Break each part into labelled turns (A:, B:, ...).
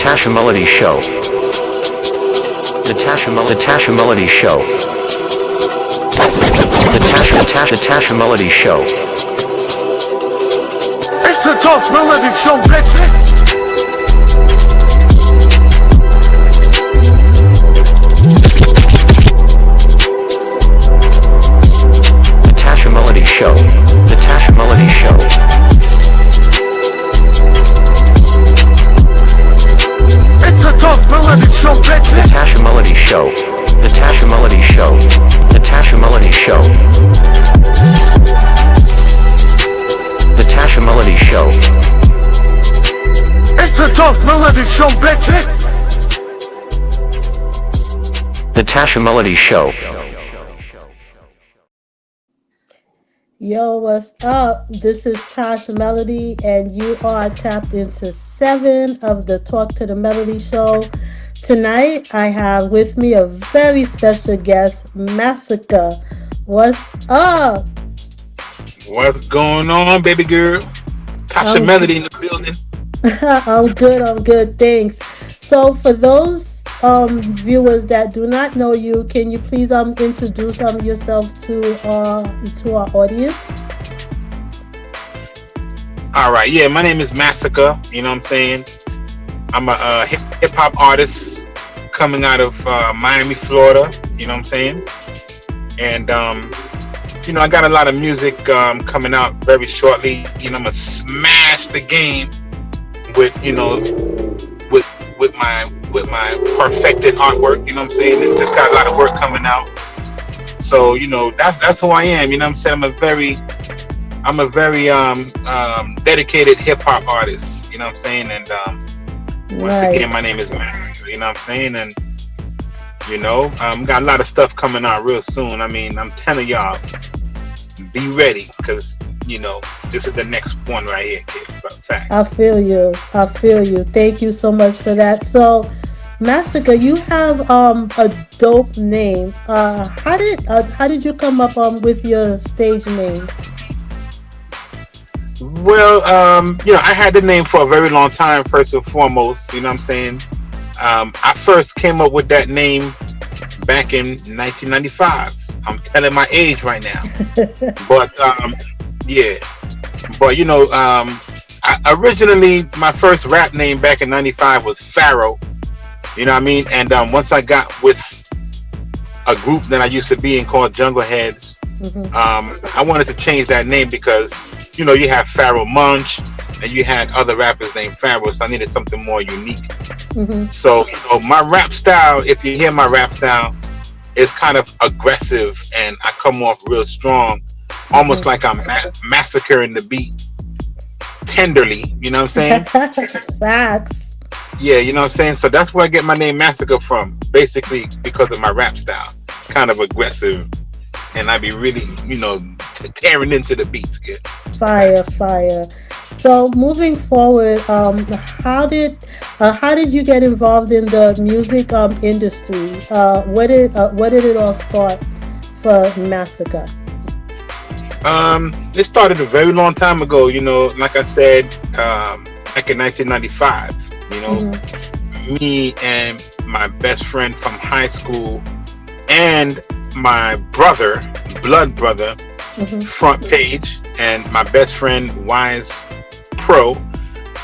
A: Tasha Melody Show. The Tasha Melody Show. The Tasha Melody Show.
B: It's a Talk Melody Show, bitch.
A: The Tasha Melody Show. The Tasha Melody Show.
B: It's a Talk Melody Show, bitch.
A: The Tasha Melody Show. The Tasha Melody Show. The Tasha Melody Show. The Tasha Melody Show.
B: It's a Talk Melody Show, bitch.
A: The Tasha Melody Show.
C: Yo, what's up? This is Tasha Melody, and you are tapped into 7 of the Talk to the Melody Show. Tonight, I have with me a very special guest, Masaka. What's up?
D: What's going on, baby girl? Tasha Melody in the building.
C: I'm good, thanks. So for those viewers that do not know you, can you please introduce yourself to our audience?
D: All right, yeah, my name is Masaka. You know what I'm saying? I'm a hip hop artist coming out of Miami, Florida. You know what I'm saying? And you know, I got a lot of music coming out very shortly. You know, I'm gonna smash the game with with my perfected artwork. You know what I'm saying? And just got a lot of work coming out. So you know, that's who I am. You know what I'm saying? I'm a very dedicated hip hop artist. You know what I'm saying? And once again, my name is Matt. You know what I'm saying? And you know, got a lot of stuff coming out real soon. I mean, I'm telling y'all, be ready, because you know, this is the next one right here, kid. Facts.
C: I feel you. Thank you so much for that. So, Masaka, you have a dope name. How did you come up with your stage name?
D: Well, you know, I had the name for a very long time, first and foremost. You know what I'm saying? I first came up with that name back in 1995. I'm telling my age right now. But, yeah. But, you know, originally, my first rap name back in 95 was Pharaoh. You know what I mean? And once I got with a group that I used to be in called Jungle Heads, I wanted to change that name because, you know, you have Pharaoh Munch and you had other rappers named Pharaoh, so I needed something more unique. So, you know, my rap style, if you hear my rap style, is kind of aggressive and I come off real strong, almost like I'm massacring the beat tenderly, you know what I'm saying?
C: Facts.
D: Yeah, you know what I'm saying? So that's where I get my name Masaka from, basically because of my rap style. Kind of aggressive, and I be really, you know, tearing into the beats. Yeah.
C: Fire. So moving forward, how did you get involved in the music industry? Where did it all start for Masaka?
D: It started a very long time ago. You know, like I said, back in 1995. You know, me and my best friend from high school and my brother, blood brother, Front Page, and my best friend Wise Pro,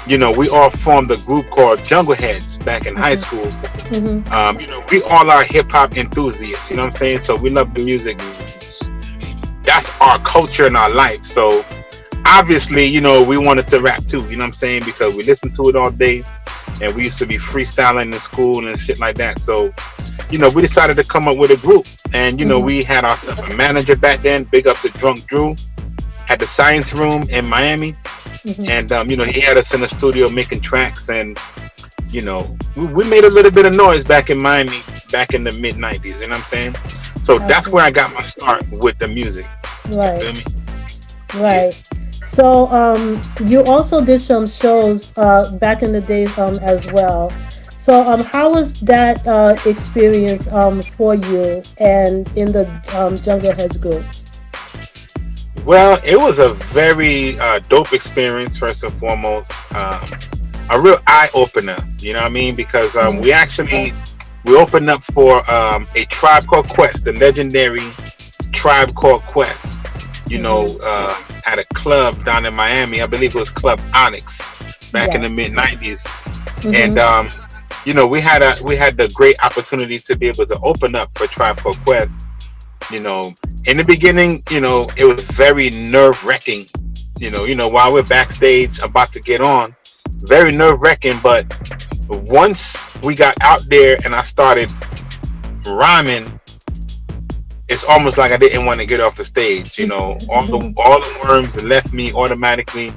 D: you know, we all formed a group called Jungle Heads back in high school. You know, we all are hip hop enthusiasts, you know what I'm saying? So we love the music. That's our culture and our life. So obviously, you know, we wanted to rap too, you know what I'm saying? Because we listened to it all day and we used to be freestyling in school and shit like that. So, you know, we decided to come up with a group. And, you know, we had ourselves a manager back then, big up to Drunk Drew, at the Science Room in Miami. And, you know, he had us in the studio making tracks. And, you know, we made a little bit of noise back in Miami, back in the mid-90s, you know what I'm saying? So that's where I got my start with the music.
C: Right.
D: You feel me?
C: Right. So you also did some shows back in the days as well. So how was that experience for you and in the Jungle Heads group?
D: Well, it was a very dope experience, first and foremost. a real eye opener. You know what I mean? Because
C: Mm-hmm.
D: we opened up for a Tribe Called Quest, the legendary Tribe Called Quest. You know,
C: Mm-hmm.
D: at a club down in Miami. I believe it was Club Onyx back in the
C: Yes.
D: mid 90s. And
C: Mm-hmm.
D: we had the great opportunity to be able to open up for Tribe Called Quest. You know, in the beginning, it was very nerve wracking. While we're backstage about to get on, very nerve wracking. But once we got out there and I started rhyming, it's almost like I didn't want to get off the stage. All the worms left me automatically,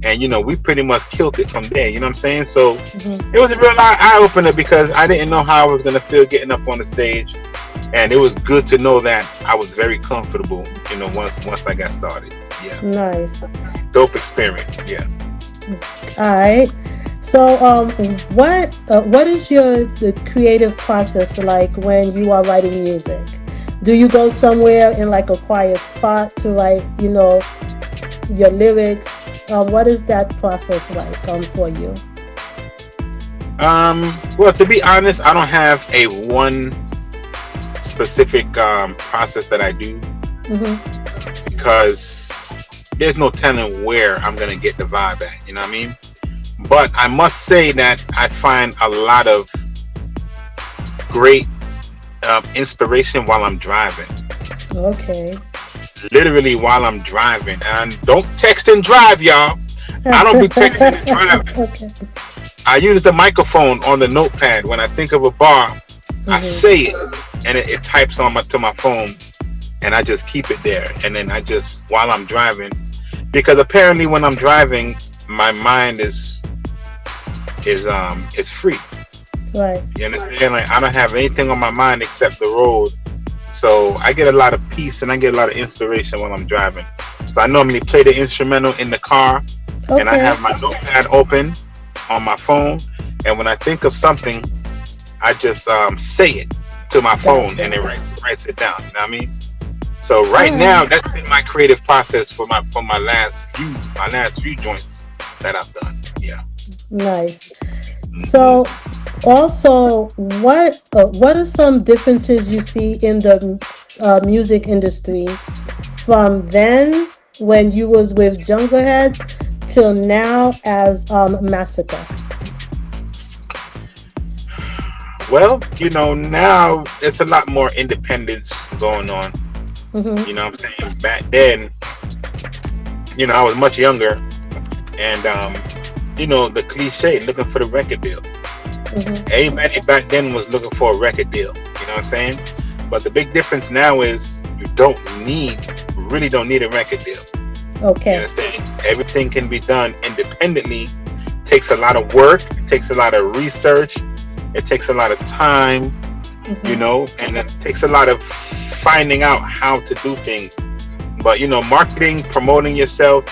D: and we pretty much killed it from there. You know what I'm saying? So
C: Mm-hmm.
D: it was a real eye opener because I didn't know how I was gonna feel getting up on the stage, and it was good to know that I was very comfortable. Once I got started. Yeah,
C: Nice.
D: dope experience. Yeah.
C: All right. So, what is the creative process like when you are writing music? Do you go somewhere in like a quiet spot to write, your lyrics? What is that process like for you?
D: Well, to be honest, I don't have a one specific process that I do
C: Mm-hmm.
D: because there's no telling where I'm gonna get the vibe at. You know what I mean? But I must say that I find a lot of great inspiration while I'm driving.
C: Okay.
D: Literally while I'm driving, and don't text and drive, y'all. I don't be texting and driving.
C: Okay.
D: I use the microphone on the notepad. When I think of a bar, I
C: Mm-hmm.
D: say it, and it types to my phone, and I just keep it there. And then I just while I'm driving, because apparently when I'm driving, my mind is free.
C: Right.
D: You understand? Like I don't have anything on my mind except the road. So I get a lot of peace and I get a lot of inspiration when I'm driving. So I normally play the instrumental in the car, and I
C: Okay.
D: have my notepad open on my phone. And when I think of something, I just say it to my phone, and
C: Gotcha.
D: it writes it down. You know what I mean? So
C: All
D: right now,
C: right.
D: that's been my creative process for my last few joints that I've done. Yeah.
C: Nice.
D: Hmm.
C: So, also, what are some differences you see in the music industry from then when you was with Jungle Heads till now as Masaka?
D: Well, now there's a lot more independence going on.
C: Mm-hmm.
D: You know what I'm saying? Back then, I was much younger, and the cliche, looking for the record deal.
C: Mm-hmm.
D: Everybody back then was looking for a record deal. You know what I'm saying? But the big difference now is really don't need a record deal. You
C: Okay.
D: understand? Everything can be done independently. Takes a lot of work. It takes a lot of research. It takes a lot of time.
C: Mm-hmm.
D: And it takes a lot of finding out how to do things. But marketing, promoting yourself,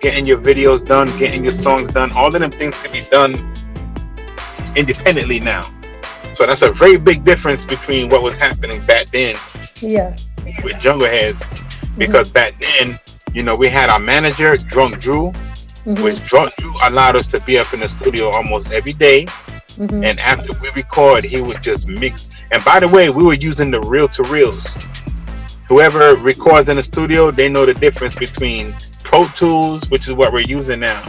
D: getting your videos done, getting your songs done, all of them things can be done independently now. So that's a very big difference between what was happening back then
C: Yeah.
D: with Jungle Heads,
C: Mm-hmm.
D: because back then, we had our manager, Drunk Drew, which
C: Mm-hmm.
D: Drunk Drew allowed us to be up in the studio almost every day.
C: Mm-hmm.
D: And after we record, he would just mix. And by the way, we were using the reel to reels. Whoever records in the studio, they know the difference between Pro Tools, which is what we're using now,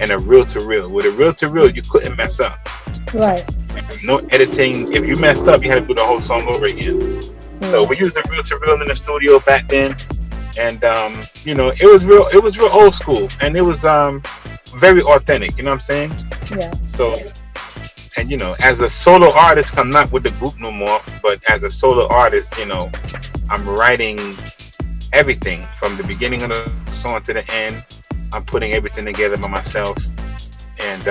D: and a reel to reel. With a reel to reel, you couldn't mess up.
C: Right.
D: No editing. If you messed up, you had to do the whole song over again. So
C: Mm.
D: we used a reel to reel in the studio back then, and it was real old school, and it was very authentic. You know what I'm saying?
C: Yeah.
D: So, and as a solo artist, I'm not with the group no more. But as a solo artist, I'm writing everything from the beginning of the song to the end. I'm putting everything together by myself, and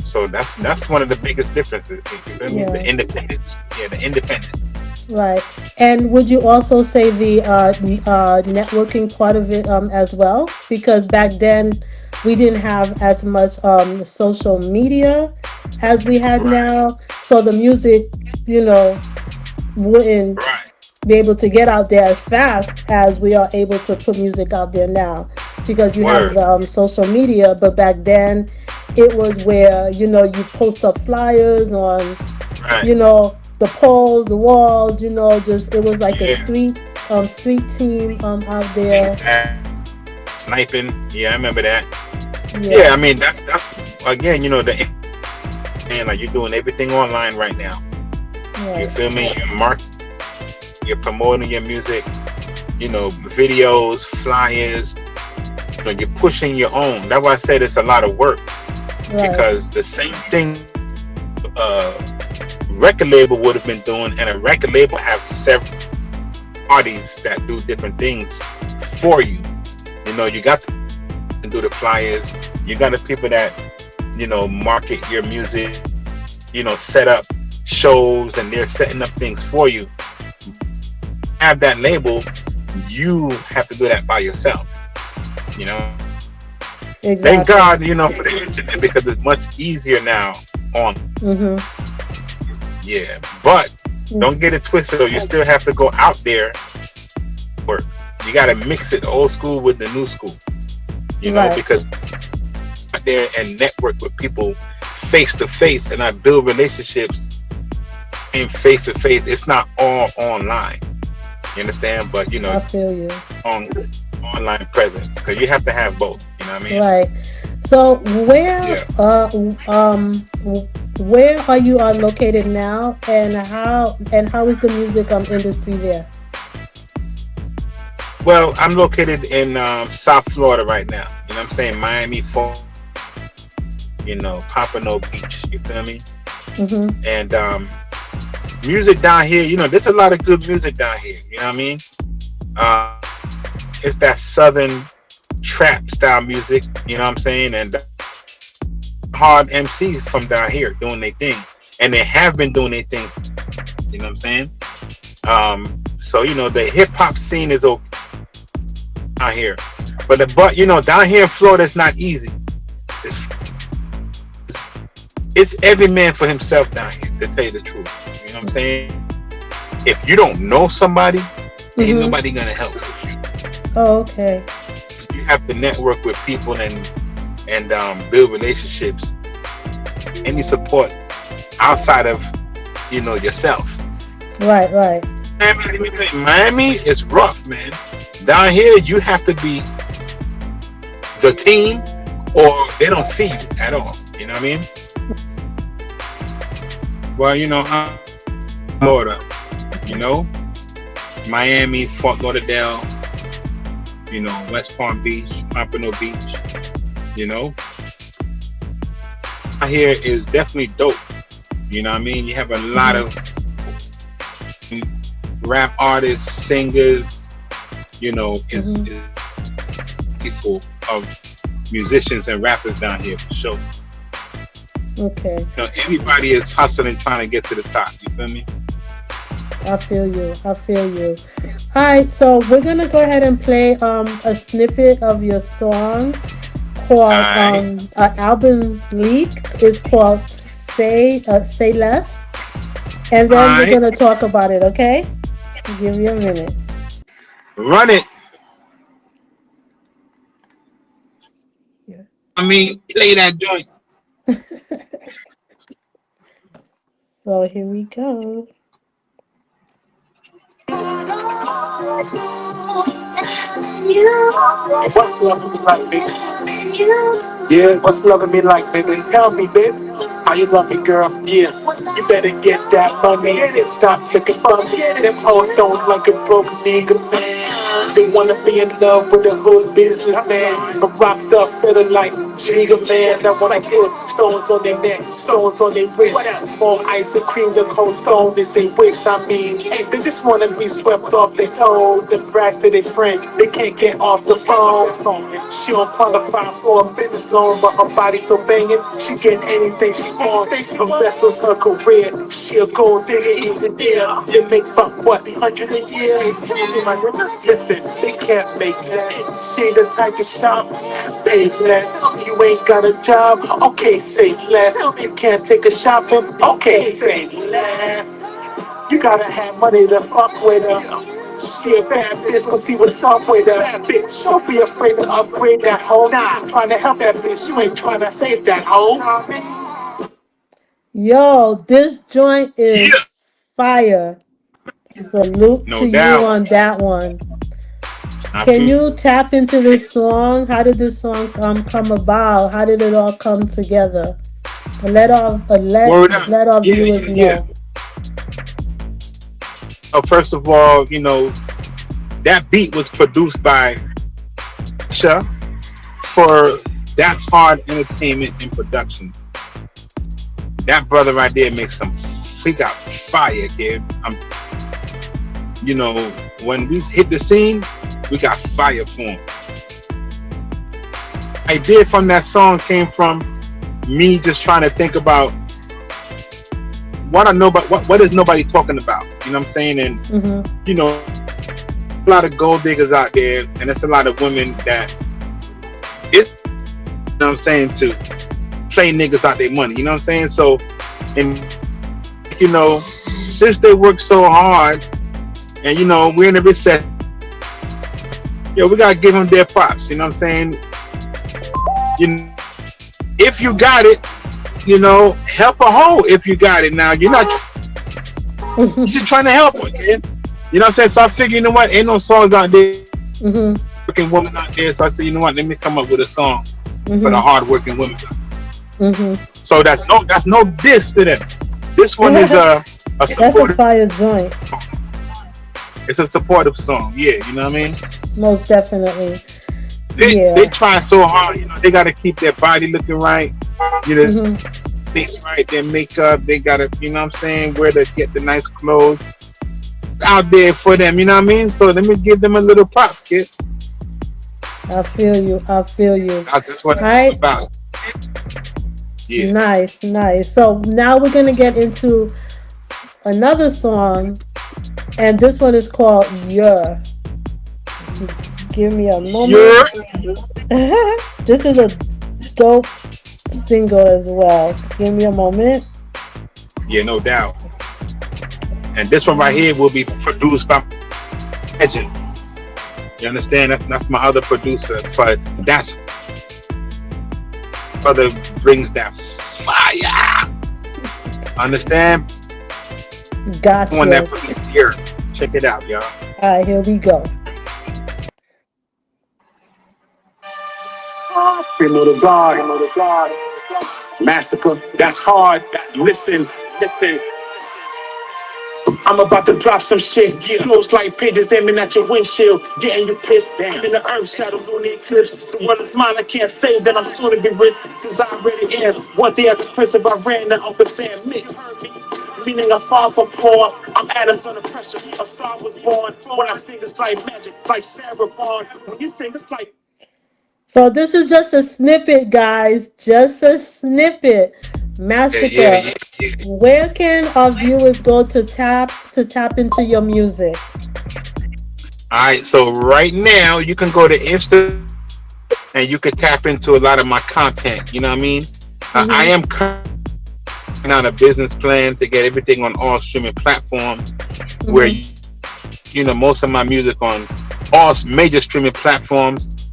D: so that's one of the biggest differences. You feel me? The
C: Yeah.
D: independence. Yeah, the independence.
C: Right. And would you also say the networking part of it as well? Because back then we didn't have as much social media as we had
D: Right.
C: now. So the music, you know, wouldn't
D: Right.
C: be able to get out there as fast as we are able to put music out there now because you have
D: Word.
C: the social media. But back then it was where, you post up flyers on,
D: Right.
C: the poles, the walls, just it was like a
D: Yeah.
C: street team out
D: Things
C: there.
D: that sniping. Yeah, I remember that. Yeah, I
C: Yeah,
D: mean that's again, the and like you're doing everything online right now. You
C: right,
D: feel me? You're promoting your music, videos, flyers. You're pushing your own. That's why I said it's a lot of work
C: right,
D: because the same thing record label would have been doing, and a record label have several parties that do different things for you. You got to do the flyers. You got the people that market your music. Set up shows, and they're setting up things for you. Have that label, you have to do that by yourself. You know, thank
C: exactly.
D: God, for the internet because it's much easier now on.
C: Mhm.
D: Yeah, but don't get it twisted though. You still have to go out there work. You got to mix it old school with the new school.
C: Right.
D: Because out there and network with people face to face, and I build relationships in face to face. It's not all online. You understand? But
C: I feel you.
D: on online presence because you have to have both. You know what I mean?
C: Right. So
D: Yeah.
C: where are you located now, and how is the music industry there?
D: Well, I'm located in South Florida right now. You know what I'm saying? Miami, Florida, Pompano Beach. You feel me?
C: Mhm.
D: And music down here, there's a lot of good music down here. You know what I mean? Uh, it's that southern trap style music. You know what I'm saying? And hard MCs from down here doing their thing, and they have been doing their thing. You know what I'm saying? So the hip hop scene is okay down here, but down here in Florida it's not easy. It's, it's every man for himself down here. To tell you the truth, you know what I'm saying? If you don't know somebody, ain't
C: Mhm.
D: nobody gonna help with you.
C: Oh, okay.
D: You have to network with people and build relationships. Any support outside of yourself.
C: Right, right.
D: Miami is rough, man. Down here, you have to be the team, or they don't see you at all. You know what I mean? Well, I'm Florida. You know, Miami, Fort Lauderdale. West Palm Beach, Pompano Beach. You know, out here is definitely dope. You know what I mean? You have a lot
C: Mhm.
D: of rap artists, singers.
C: Mhm.
D: Is full of musicians and rappers down here for sure.
C: Okay.
D: Everybody is hustling, trying to get to the top. You feel me?
C: I feel you. I feel you. All right, so we're gonna go ahead and play a snippet of your song called
D: Alright,
C: an album leak is called Say Less, and then we're
D: alright,
C: gonna talk about it. Okay? Give you a minute.
D: run it.
C: Yeah.
D: I mean, play that joint.
C: So here we go.
B: What's loving me like, baby? Yeah, what's loving me like, baby? Tell me, baby. How you love me, girl? Yeah. You better get that money and stop looking for me. Them hoes don't like a broke nigga, man. They wanna be in love with a hood businessman. I'm rocked up, feeling like Jigga man. That wanna put stones on their neck, stones on their wrist. More ice and cream, the cold stone is their wish. I mean, they just wanna be swept off their toes. The frack to their friend, they can't get off the phone. She don't qualify for a business loan, but her body so banging, she getting anything she wants. Her vessel's her career, she a gold digger engineer. They make buck what, 100 a year? Tell me, my nigga, listen, they can't make that. She the type of shop, say less. You ain't got a job, okay, say less. You can't take a shopping, okay, say less. You gotta have money to fuck with her. She a bad bitch, cause he was up with a bad bitch. Don't be afraid to upgrade that hoe. Nah, trying to help that bitch, you ain't trying to save that hoe.
C: Yo, this joint is
D: Yeah,
C: fire. Salute
D: no
C: to you
D: doubt.
C: on that one.
D: I
C: Can
D: feel
C: you tap into this song? How did this song come about? How did it all come together?
D: word up.
C: Let our
D: Yeah,
C: viewers
D: yeah, yeah.
C: know.
D: First of all, that beat was produced by Sha for That's Hard Entertainment and Production. That brother right there makes some he got fire, kid. When we hit the scene, we got fire for him. Idea from that song came from me just trying to think about what is nobody talking about. You know what I'm saying? And a lot of gold diggers out there, and there's a lot of women that it's what I'm saying, to play niggas out their money. You know what I'm saying? So, and since they work so hard, and we're in a recession, we gotta give them their props. You know what I'm saying? If you got it, help a hoe. If you got it, now you're you're just trying to help her, kid. You know what I'm saying? So I figured, what? Ain't no songs out there, working women out there. So I said, what? Let me come up with a song for the hard-working women. So that's no diss to them. This one is a
C: That's a
D: supportive.
C: fire joint.
D: It's a supportive song. Yeah, you know what I mean?
C: Most definitely.
D: They try so hard. They got to keep their body looking right. Things right, their makeup. They got to, what I'm saying, where to get the nice clothes out there for them. You know what I mean? So let me give them a little props, kid.
C: I feel you.
D: That's what
C: Right.
D: it's about. Yeah.
C: Nice. So now we're gonna get into another song, and this one is called "Your." Give me a moment. This is a dope single as well. Give me a moment.
D: Yeah, no doubt. And this one right here will be produced by Legend. You understand? That's my other producer. But that's brother brings that fire. Understand?
C: Gotcha.
D: One that put me here. Check it out, y'all.
C: All right, here we go.
B: Fimo the God. Masaka, that's hard. Listen. I'm about to drop some shit. Flows like pigeons aiming at your windshield, getting you pissed. Damn. In the earth shadows on the eclipse. The world is mine, I can't say that I'm soon to be rich, cause I already am. One day at the Prince of Iran and Uncle Sam mix. Meaning I fall from poor. I'm atoms under pressure. A star was born. When I sing, it's like magic, like Sarah Vaughan. When you sing, it's like.
C: So this is just a snippet, guys. Just a snippet. Masaka.
D: Yeah.
C: Where can our viewers go to tap into your music?
D: All right, so right now you can go to Insta and you can tap into a lot of my content. You know what I mean? I am currently on a business plan to get everything on all streaming platforms, where most of my music on all major streaming platforms.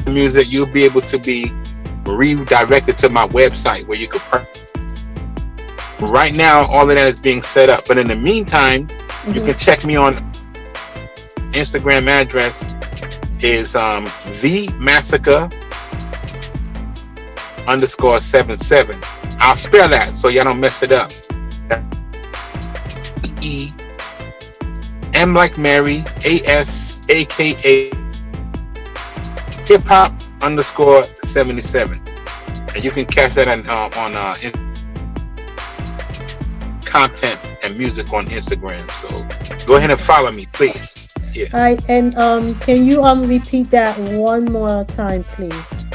D: Music, you'll be able to be redirected to my website where you could right now all of that is being set up, but in the meantime you can check me on Instagram. Address is the Masaka _77. I'll spell that so y'all don't mess it up. M like Mary, ASAKA Hip Hop _77, and you can catch that on content and music on Instagram. So go ahead and follow me, please. Yeah.
C: All right, and can you repeat that one more time, please?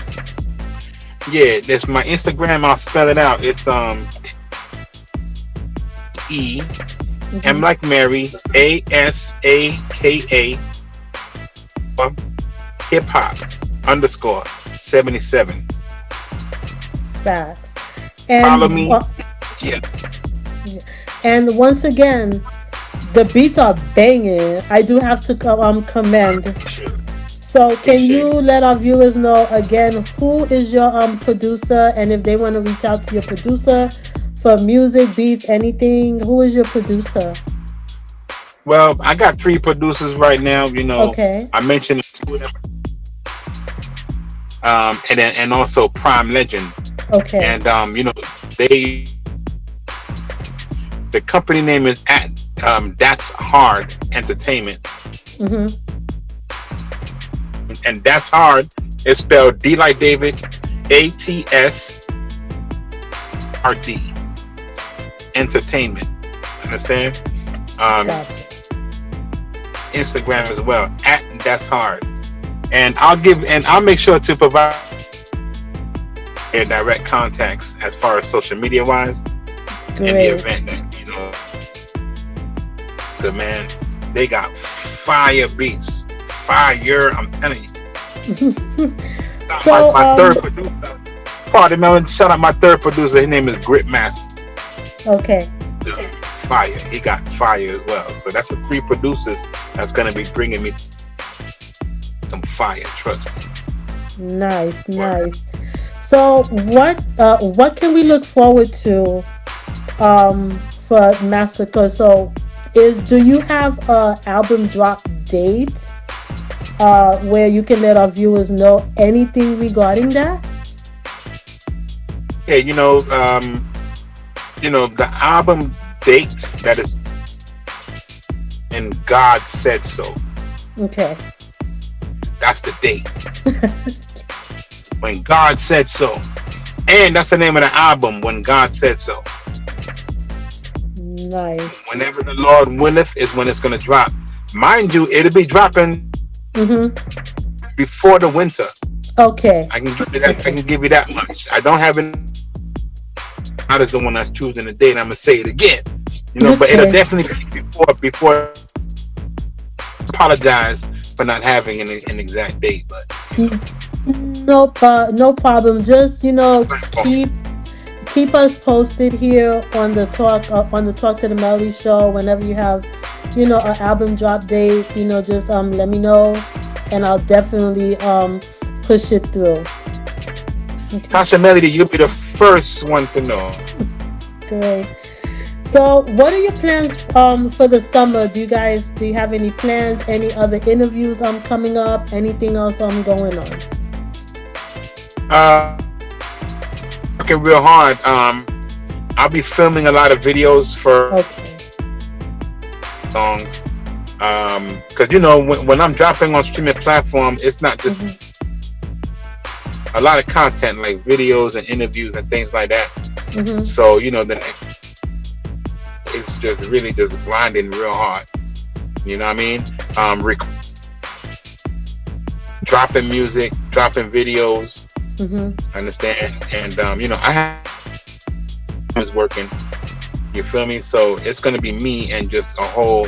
D: Yeah, that's my Instagram. I'll spell it out. It's M like Mary, ASAKA Hip Hop _77.
C: Facts. And
D: follow me. Yeah.
C: And once again, The beats are banging. I do have to commend. So can you
D: Appreciate it.
C: let our viewers know again who is your producer, and if they want to reach out to your producer for music, beats, anything, who is your producer?
D: Well, I got three producers right now.
C: Okay.
D: I mentioned two of them, and also Prime Legend,
C: Okay.
D: and they the company name is at That's Hard Entertainment,
C: Mhm.
D: and That's Hard is spelled D like David, ATSRD Entertainment. Understand?
C: Gotcha.
D: Instagram as well at That's Hard, and I'll make sure to provide their direct contacts as far as social media wise in the
C: Great.
D: event that the man, they got fire beats, fire. I'm telling you.
C: So
D: My third producer, pardon me, shout out my third producer. His name is Grip Master.
C: okay.
D: Fire. He got fire as well. So that's the three producers that's gonna be bringing me some fire. Trust me.
C: Nice, nice. So what can we look forward to for Massacre? So do you have a album drop date where you can let our viewers know anything regarding that?
D: Yeah, the album date that is, and God said so.
C: Okay.
D: That's the date. When God said so. And that's the name of the album, When God Said So.
C: Nice.
D: Whenever the Lord willeth is when it's gonna drop. Mind you, it'll be dropping
C: Mhm.
D: before the winter.
C: Okay.
D: I can give you that. I can give you that much. I don't have it. Not as the one that's choosing the date. I'm gonna say it again. But it'll
C: Okay.
D: definitely be before. Apologize for not having an exact date, but
C: No problem. Just keep us posted here on the Talk to the Melody show. Whenever you have an album drop date, just let me know, and I'll definitely push it through. Okay.
D: Tasha Melody, you'll be the first one to know.
C: Great. So what are your plans for the summer? Do you have any plans, any other interviews coming up, anything else going on?
D: Working real hard. I'll be filming a lot of videos for
C: Okay.
D: songs. Because when I'm dropping on streaming platform, it's not just a lot of content like videos and interviews and things like that.
C: Mm-hmm.
D: So it's just really just grinding real hard. You know what I mean? Dropping music, dropping videos.
C: Mm-hmm.
D: Understand? And I have is working. You feel me? So it's gonna be me and just a whole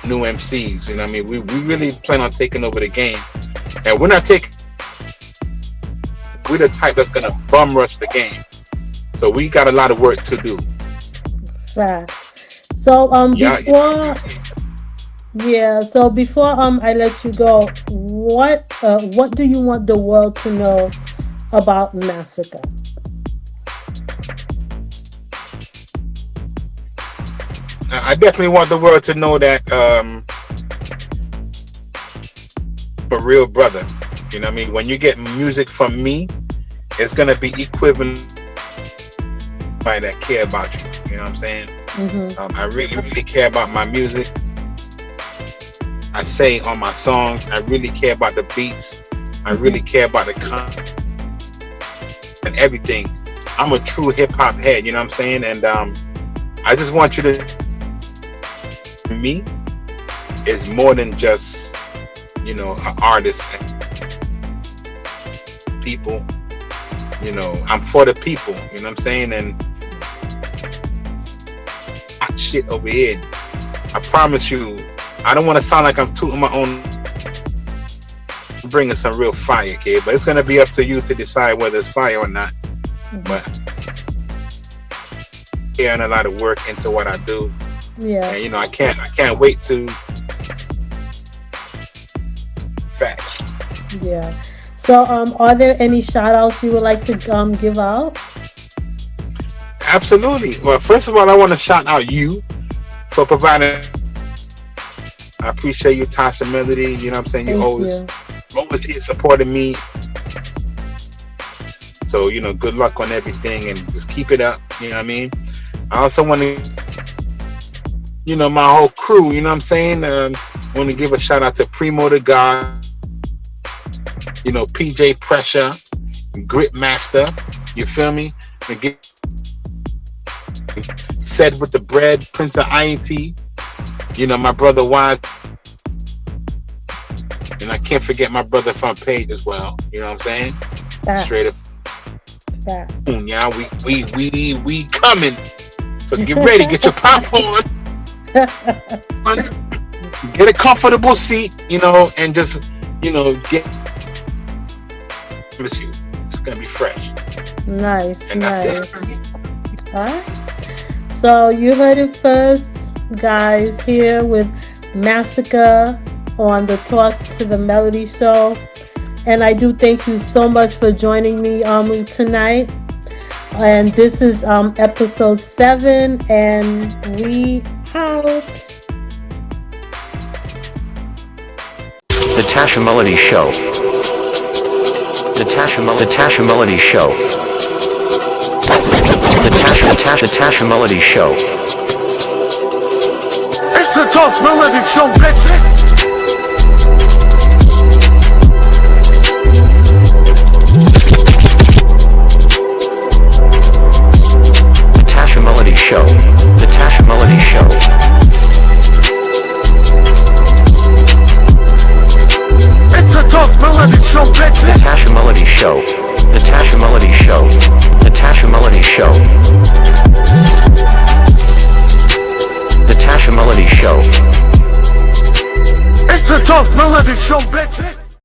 D: new MCs. You know what I mean? We really plan on taking over the game, and we're not taking. We're the type that's gonna bum rush the game. So we got a lot of work to do.
C: Right. So before I let you go, what do you want the world to know about Masaka?
D: I definitely want the world to know that a real brother. You know what I mean? When you get music from me, it's gonna be equivalent by that care about you. You know what I'm saying?
C: Mm-hmm.
D: I really, really care about my music. I say on my songs, I really care about the beats. I really care about the content and everything. I'm a true hip hop head, you know what I'm saying? And I just want you to, me is more than just, an artist and people. I'm for the people, you know what I'm saying? And hot shit over here. I promise you, I don't want to sound like I'm tooting my own, bringing some real fire, kid. But it's gonna be up to you to decide whether it's fire or not.
C: Mm-hmm.
D: But care and a lot of work into what I do.
C: Yeah.
D: And you know, I can't wait to facts.
C: Yeah. So, are there any shout outs you would like to give out?
D: Absolutely. Well, first of all, I want to shout out you for providing. I appreciate you, Tasha Melody. You know what I'm saying? You always here supporting me. So, you know, good luck on everything and just keep it up. You know what I mean? I also want to, you know, my whole crew, you know what I'm saying? Want to give a shout out to Primo the God, you know, PJ Pressure, Grit Master, you feel me? And get Said with the Bread, Prince of INT, you know, my brother Wise, and I can't forget my brother from Page as well. You know what I'm saying? Straight up. Yeah, we coming. So get ready, get your popcorn, get a comfortable seat, you know, and just, you know, it's gonna be fresh.
C: Nice,
D: and
C: nice. All right. So you heard it first, guys, here with Masaka on the Talk to the Melody show. And I do thank you so much for joining me tonight. And this is episode 7, and we out.
A: The Tasha Melody Show. The Tasha Melody Show. The Tasha Melody Show.
B: It's the Talk Melody Show, bitches.
A: Show. The Tasha Melody Show.
B: It's a Talk Melody Show, bitch.
A: The Tasha Melody Show. The Tasha Melody Show. The Tasha Melody Show. The Tasha Melody Show.
B: It's a Talk Melody Show, bitch.